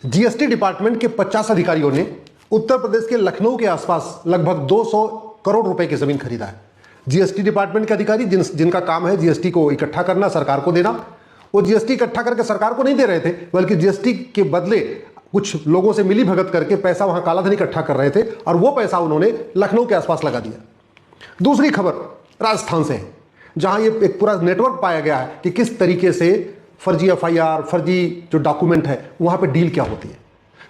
GST department के 50 अधिकारियों ने उत्तर प्रदेश के लखनऊ के आसपास लगभग 200 करोड़ रुपए की जमीन खरीदा है। जीएसटी डिपार्टमेंट के अधिकारी जिनका काम है जीएसटी को इकट्ठा करना, सरकार को देना, वो जीएसटी इकट्ठा करके सरकार को नहीं दे रहे थे, बल्कि जीएसटी के बदले कुछ लोगों से मिली भगत करके पैसा वहां कालाधन इकट्ठा कर रहे थे और वो पैसा उन्होंने लखनऊ के आसपास लगा दिया। दूसरी खबर राजस्थान से है, जहां ये एक पूरा नेटवर्क पाया गया है कि किस तरीके से फर्जी एफआईआर, फर्जी जो डॉक्यूमेंट है वहां पे डील क्या होती है।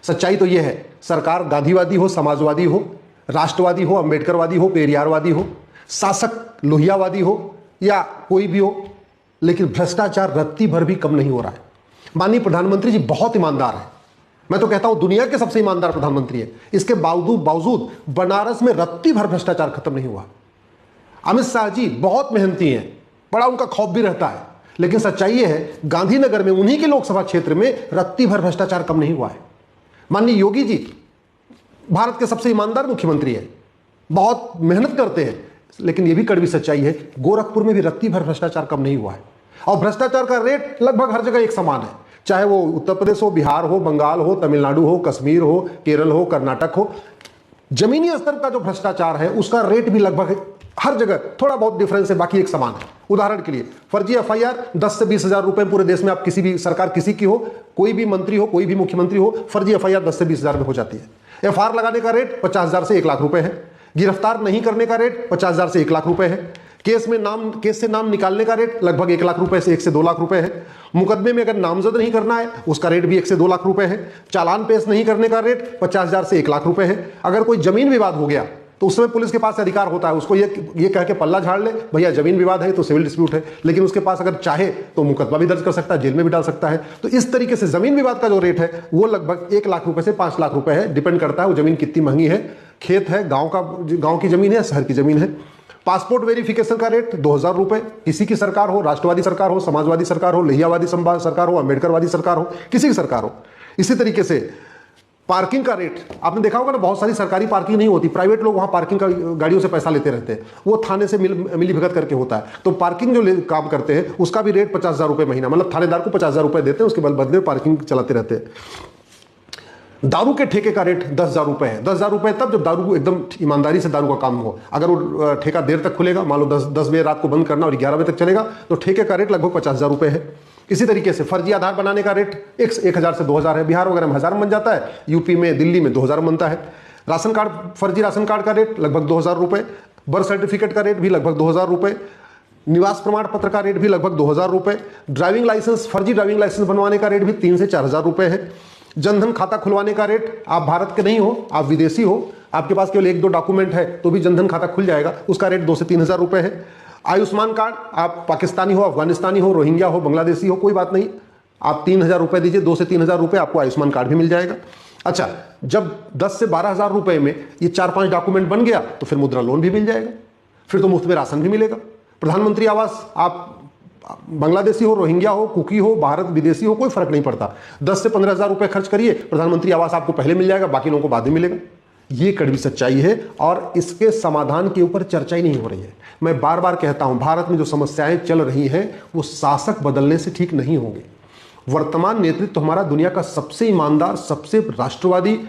सच्चाई तो यह है, सरकार गांधीवादी हो, समाजवादी हो, राष्ट्रवादी हो, अंबेडकरवादी हो, पेरियारवादी हो, शासक लोहियावादी हो या कोई भी हो, लेकिन भ्रष्टाचार रत्ती भर भी कम नहीं हो रहा है। माननीय प्रधानमंत्री जी बहुत ईमानदार है, मैं तो कहता हूं दुनिया के सबसे ईमानदार प्रधानमंत्री है। इसके बावजूद बनारस में रत्ती भर भ्रष्टाचार खत्म नहीं हुआ। अमित शाह जी बहुत मेहनती हैं, बड़ा उनका खौफ भी रहता है, लेकिन सच्चाई यह है गांधीनगर में उन्हीं के लोकसभा क्षेत्र में रत्ती भर भ्रष्टाचार कम नहीं हुआ है। माननीय योगी जी भारत के सबसे ईमानदार मुख्यमंत्री है, बहुत मेहनत करते हैं, लेकिन यह भी कड़वी सच्चाई है गोरखपुर में भी रत्ती भर भ्रष्टाचार कम नहीं हुआ है। और भ्रष्टाचार का रेट लगभग हर जगह एक समान है, चाहे वो उत्तर प्रदेश हो, बिहार हो, बंगाल हो, तमिलनाडु हो, कश्मीर हो, केरल हो, कर्नाटक हो। जमीनी स्तर का जो भ्रष्टाचार है उसका रेट भी लगभग हर जगह थोड़ा बहुत डिफरेंस है, बाकी एक समान है। उदाहरण के लिए फर्जी एफआईआर 10 से 20 हजार रुपए पूरे देश में, आप किसी भी सरकार किसी की हो, कोई भी मंत्री हो, कोई भी मुख्यमंत्री हो, फर्जी एफआईआर 10 से 20 हजार में हो जाती है। एफआईआर लगाने का रेट 50,000 से 1 लाख रुपए है। गिरफ्तार नहीं करने का रेट 50,000 से 1 लाख रुपए है। केस से नाम निकालने का रेट लगभग 1 लाख रुपए से 1 से 2 लाख रुपए है। मुकदमे में अगर नामजद नहीं करना है उसका रेट भी 1 से 2 लाख रुपए है। चालान पेश नहीं करने का रेट 50,000 से 1 लाख रुपए है। अगर कोई जमीन विवाद हो गया तो उसमें पुलिस के पास अधिकार होता है, उसको ये कह के पल्ला झाड़ ले, भैया जमीन विवाद है तो सिविल डिस्प्यूट है, लेकिन उसके पास अगर चाहे तो मुकदमा भी दर्ज कर सकता है, जेल में भी डाल सकता है। तो इस तरीके से जमीन विवाद का जो रेट है वो लगभग 1 लाख रुपए से 5 लाख रुपए है, डिपेंड करता है वो जमीन कितनी महंगी है, खेत है, गांव की जमीन है, शहर की जमीन है। पासपोर्ट वेरिफिकेशन का रेट 2,000 रुपए, किसी की सरकार हो, राष्ट्रवादी सरकार हो, समाजवादी सरकार हो, लोहियावादी सरकार हो, अंबेडकरवादी सरकार हो, किसी की सरकार हो। इसी तरीके से पार्किंग का रेट आपने देखा होगा ना, बहुत सारी सरकारी पार्किंग नहीं होती, प्राइवेट लोग वहां पार्किंग का गाड़ियों से पैसा लेते रहते हैं, वो थाने से मिली भगत करके होता है। तो पार्किंग जो काम करते हैं उसका भी रेट 50,000 रुपए महीना, मतलब थानेदार को 50,000 रुपए देते हैं, उसके बदले पार्किंग चलाते रहते हैं। दारू के ठेके का रेट 10,000 रुपए है। 10,000 रुपए तब जब दारू एकदम ईमानदारी से दारू का काम हो। अगर वो ठेका देर तक खुलेगा, मान लो 10 बजे रात को बंद करना और 11 बजे तक चलेगा, तो ठेके का रेट लगभग 50,000 रुपए है। इसी तरीके से फर्जी आधार बनाने का रेट 1,000 से 2,000 है। बिहार वगैरह में 1,000 में बन जाता है, यूपी में, दिल्ली में 2,000 बनता है। राशन कार्ड, फर्जी राशन कार्ड का रेट लगभग 2,000 रुपए। बर्थ सर्टिफिकेट का रेट भी लगभग 2,000 रुपए। निवास प्रमाण पत्र का रेट भी लगभग 2,000 रुपए। ड्राइविंग लाइसेंस, फर्जी ड्राइविंग लाइसेंस बनवाने का रेट भी 3 से 4,000 रुपए है। जनधन खाता खुलवाने का रेट, आप भारत के नहीं हो, आप विदेशी हो, आपके पास केवल 1-2 डॉक्यूमेंट है तो भी जनधन खाता खुल जाएगा, उसका रेट 2 से 3,000 रुपए है। आयुष्मान कार्ड, आप पाकिस्तानी हो, अफगानिस्तानी हो, रोहिंग्या हो, बांग्लादेशी हो, कोई बात नहीं, आप 3,000 रुपए दीजिए, 2 से 3,000 रुपए आपको आयुष्मान कार्ड भी मिल जाएगा। अच्छा, जब 10 से 12,000 रुपए में ये 4-5 डॉक्यूमेंट बन गया तो फिर मुद्रा लोन भी मिल जाएगा, फिर तो मुफ्त में राशन भी मिलेगा। प्रधानमंत्री आवास, आप बांग्लादेशी हो, रोहिंग्या हो, कुकी हो, भारत विदेशी हो, कोई फर्क नहीं पड़ता, 10 से 15,000 रुपए खर्च करिए, प्रधानमंत्री आवास आपको पहले मिल जाएगा, बाकी लोगों को बाद में मिलेगा। ये कड़वी सच्चाई है और इसके समाधान के ऊपर चर्चा ही नहीं हो रही है। मैं बार बार कहता हूं, भारत में जो समस्याएं चल रही हैं वो शासक बदलने से ठीक नहीं होंगे। वर्तमान नेतृत्व हमारा दुनिया का सबसे ईमानदार, सबसे राष्ट्रवादी,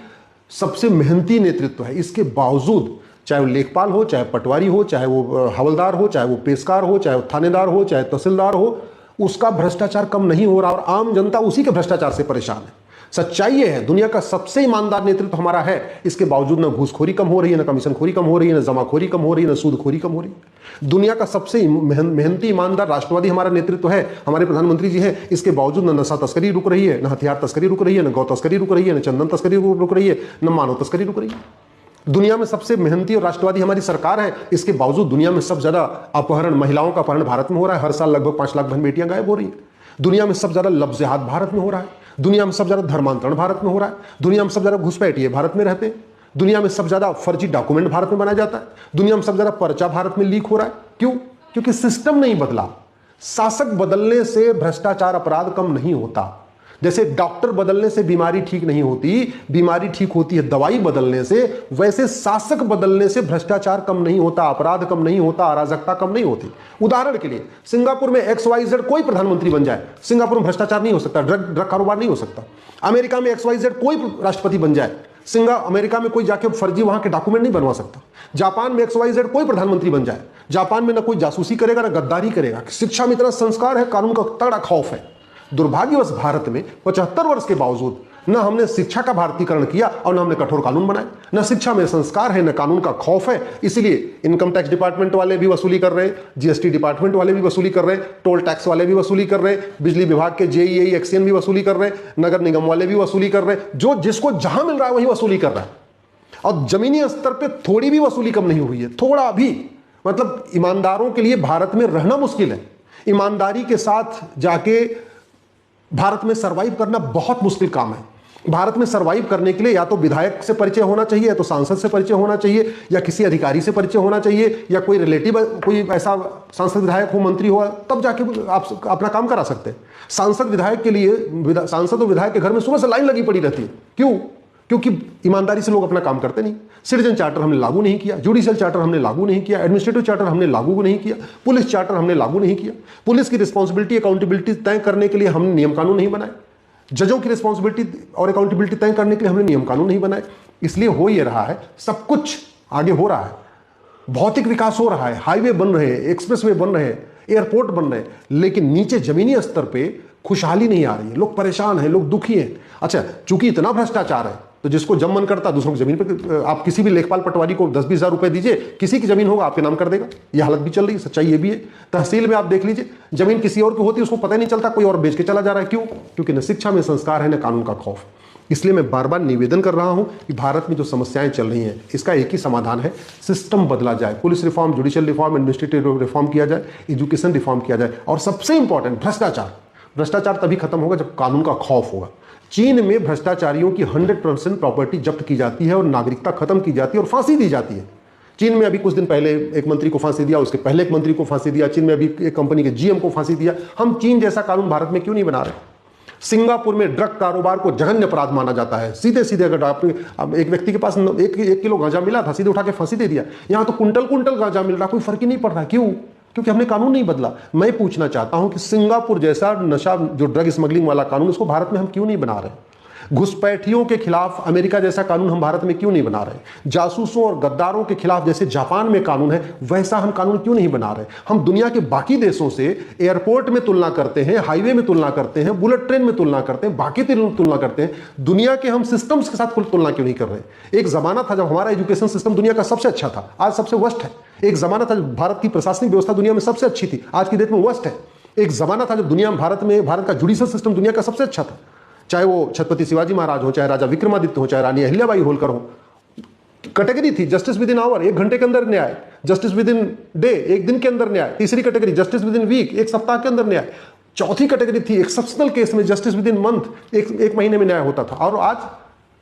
सबसे मेहनती नेतृत्व है। इसके बावजूद चाहे वो लेखपाल हो, चाहे पटवारी हो, चाहे वो हवलदार हो, चाहे वो पेशकार हो, चाहे वो थानेदार हो, चाहे तहसीलदार हो, उसका भ्रष्टाचार कम नहीं हो रहा और आम जनता उसी के भ्रष्टाचार से परेशान है। सच्चाई ये है, दुनिया का सबसे ईमानदार नेतृत्व हमारा है, इसके बावजूद न घूसखोरी कम हो रही है, न कमीशनखोरी कम हो रही है, न जमाखोरी कम हो रही है, न सूदखोरी कम हो रही है। दुनिया का सबसे मेहनती, ईमानदार, राष्ट्रवादी हमारा नेतृत्व है, हमारे प्रधानमंत्री जी हैं, इसके बावजूद न नशा तस्करी रुक रही है, न हथियार तस्करी रुक रही है, न गौ तस्करी रुक रही है, न चंदन तस्करी रुक रही है, न मानव तस्करी रुक रही है। दुनिया में सबसे मेहनती और राष्ट्रवादी हमारी सरकार है, इसके बावजूद दुनिया में सबसे ज्यादा अपहरण, महिलाओं का अपहरण भारत में हो रहा है। हर साल लगभग 5 लाख बहन बेटियां गायब हो रही है। दुनिया में सबसे ज्यादा लफ्ज़ जिहाद भारत में हो रहा है। दुनिया में सबसे ज्यादा धर्मांतरण भारत में हो रहा है। दुनिया में सबसे ज्यादा घुसपैठिए भारत में रहते हैं। दुनिया में सबसे ज्यादा फर्जी डॉक्यूमेंट भारत में बनाया जाता है। दुनिया में सबसे ज्यादा पर्चा भारत में लीक हो रहा है। क्यों? क्योंकि सिस्टम नहीं बदला। शासक बदलने से भ्रष्टाचार, अपराध कम नहीं होता। जैसे डॉक्टर बदलने से बीमारी ठीक नहीं होती, बीमारी ठीक होती है दवाई बदलने से, वैसे शासक बदलने से भ्रष्टाचार कम नहीं होता, अपराध कम नहीं होता, अराजकता कम नहीं होती। उदाहरण के लिए सिंगापुर में XYZ कोई प्रधानमंत्री बन जाए, सिंगापुर में भ्रष्टाचार नहीं हो सकता, ड्रग कारोबार नहीं हो सकता। अमेरिका में XYZ कोई राष्ट्रपति बन जाए, अमेरिका में कोई जाके फर्जी वहां के डॉक्यूमेंट नहीं बनवा सकता। जापान में XYZ कोई प्रधानमंत्री बन जाए, जापान में ना कोई जासूसी करेगा ना गद्दारी करेगा। शिक्षा में इतना संस्कार है, कानून का तगड़ा खौफ है। दुर्भाग्यवश भारत में 75 वर्ष के बावजूद न हमने शिक्षा का भारतीकरण किया और न हमने कठोर कानून बनाए। न शिक्षा में संस्कार है, न कानून का खौफ है। इसलिए इनकम टैक्स डिपार्टमेंट वाले भी वसूली कर रहे हैं, GST डिपार्टमेंट वाले भी वसूली कर रहे हैं, टोल टैक्स वाले भी वसूली कर रहे हैं, बिजली विभाग के JEI एक्सियन भी वसूली कर रहे हैं, नगर निगम वाले भी वसूली कर रहे हैं। जो जिसको जहां मिल रहा है वही वसूली कर रहा है। और जमीनी स्तर पर थोड़ी भी वसूली कम नहीं हुई है, थोड़ा भी। मतलब ईमानदारों के लिए भारत में रहना मुश्किल है। ईमानदारी के साथ जाके भारत में सरवाइव करना बहुत मुश्किल काम है। भारत में सरवाइव करने के लिए या तो विधायक से परिचय होना चाहिए, या तो सांसद से परिचय होना चाहिए, या किसी अधिकारी से परिचय होना चाहिए, या कोई रिलेटिव कोई ऐसा सांसद विधायक हो, मंत्री हो, तब जाके आप अपना काम करा सकते हैं। सांसद विधायक के लिए, सांसद और विधायक के घर में सुबह से लाइन लगी पड़ी रहती है। क्यों? क्योंकि ईमानदारी से लोग अपना काम करते नहीं। सिटीजन चार्टर हमने लागू नहीं किया, जुडिशियल चार्टर हमने लागू नहीं किया, एडमिनिस्ट्रेटिव चार्टर हमने लागू नहीं किया, पुलिस चार्टर हमने लागू नहीं किया। पुलिस की रिस्पॉन्सिबिलिटी अकाउंटेबिलिटी तय करने के लिए हमने नियम कानून नहीं बनाए। जजों की रिस्पॉन्सिबिलिटी और अकाउंटेबिलिटी तय करने के लिए हमने नियम कानून नहीं बनाए। इसलिए हो ये रहा है, सब कुछ आगे हो रहा है, भौतिक विकास हो रहा है, हाईवे बन रहे हैं, एक्सप्रेसवे बन रहे हैं, एयरपोर्ट बन रहे हैं, लेकिन नीचे जमीनी स्तर पे खुशहाली नहीं आ रही है। लोग परेशान हैं, लोग दुखी हैं। अच्छा, चूंकि इतना भ्रष्टाचार है तो जिसको जब मन करता दूसरों की जमीन पे, आप किसी भी लेखपाल पटवारी को 10-20 हज़ार रुपए दीजिए, किसी की जमीन होगा आपके नाम कर देगा। यह हालत भी चल रही है, सच्चाई ये भी है। तहसील में आप देख लीजिए, जमीन किसी और की होती है, उसको पता ही नहीं चलता, कोई और बेच के चला जा रहा है। क्यों? क्योंकि न शिक्षा में संस्कार है, न कानून का खौफ। इसलिए मैं बार बार निवेदन कर रहा हूं कि भारत में जो समस्याएं चल रही हैं, इसका एक ही समाधान है, सिस्टम बदला जाए। Police reform, judicial reform, administrative reform किया जाए, एजुकेशन रिफॉर्म किया जाए, और सबसे इंपॉर्टेंट भ्रष्टाचार तभी खत्म होगा जब कानून का खौफ होगा। चीन में भ्रष्टाचारियों की 100% प्रॉपर्टी जब्त की जाती है और नागरिकता खत्म की जाती है और फांसी दी जाती है। चीन में अभी कुछ दिन पहले एक मंत्री को फांसी दिया, उसके पहले एक मंत्री को फांसी दिया। चीन में अभी एक कंपनी के GM को फांसी दिया। हम चीन जैसा कानून भारत में क्यों नहीं बना रहे? सिंगापुर में ड्रग कारोबार को जघन्य अपराध माना जाता है। सीधे सीधे अगर आप एक व्यक्ति के पास 1 किलो गांजा मिला था, सीधे उठा के फांसी दे दिया। यहां तो कुंटल गांजा मिल रहा, कोई फर्क ही नहीं पड़ रहा। क्यों? क्योंकि हमने कानून नहीं बदला। मैं पूछना चाहता हूं कि सिंगापुर जैसा नशा, जो ड्रग स्मगलिंग वाला कानून, उसको भारत में हम क्यों नहीं बना रहे? घुसपैठियों के खिलाफ अमेरिका जैसा कानून हम भारत में क्यों नहीं बना रहे? जासूसों और गद्दारों के खिलाफ जैसे जापान में कानून है, वैसा हम कानून क्यों नहीं बना रहे? हम दुनिया के बाकी देशों से एयरपोर्ट में तुलना करते हैं, हाईवे में तुलना करते हैं, बुलेट ट्रेन में तुलना करते हैं, बाकी तुलना करते हैं, दुनिया के हम सिस्टम्स के साथ तुलना क्यों नहीं कर रहे? एक जमाना था जब हमारा एजुकेशन सिस्टम दुनिया का सबसे अच्छा था, आज सबसे वर्स्ट है। एक जमाना था जब भारत की प्रशासनिक व्यवस्था दुनिया में सबसे अच्छी थी, आज की डेट में वर्स्ट है। एक जमाना था जब दुनिया में भारत का जुडिशियल सिस्टम दुनिया का सबसे अच्छा था, चाहे वो छत्रपति शिवाजी महाराज हो, चाहे राजा विक्रमादित्य हो, चाहे रानी अहिल्याबाई होलकर हो। कैटेगरी थी जस्टिस विद इन आवर, 1 घंटे के अंदर न्याय, जस्टिस विद इन डे, 1 दिन के अंदर न्याय। तीसरी category justice within week, 1 सप्ताह के अंदर न्याय। चौथी कैटेगरी थी एक्सेप्शनल केस में जस्टिस विद इन मंथ, 1 महीने में न्याय होता था। और आज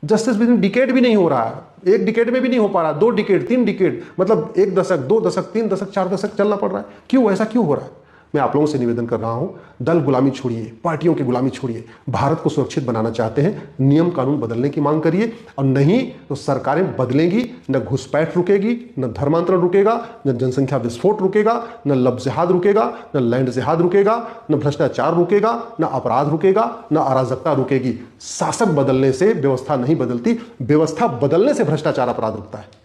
जस्टिस विद इन डिकेड भी नहीं हो रहा है, 1 डिकेड में भी नहीं हो पा रहा, 2 डिकेड, 3 डिकेड, मतलब 1 दशक, 2 दशक, 3 दशक, 4 दशक चलना पड़ रहा है। क्यों? ऐसा क्यों हो रहा है? मैं आप लोगों से निवेदन कर रहा हूं, दल गुलामी छोड़िए, पार्टियों की गुलामी छोड़िए। भारत को सुरक्षित बनाना चाहते हैं, नियम कानून बदलने की मांग करिए, और नहीं तो सरकारें बदलेंगी, न घुसपैठ रुकेगी, न धर्मांतरण रुकेगा, न जनसंख्या विस्फोट रुकेगा, न लब जिहाद रुकेगा, न लैंड जिहाद रुकेगा, न भ्रष्टाचार रुकेगा, न अपराध रुकेगा, न अराजकता रुकेगी। शासक बदलने से व्यवस्था नहीं बदलती, व्यवस्था बदलने से भ्रष्टाचार अपराध रुकता है।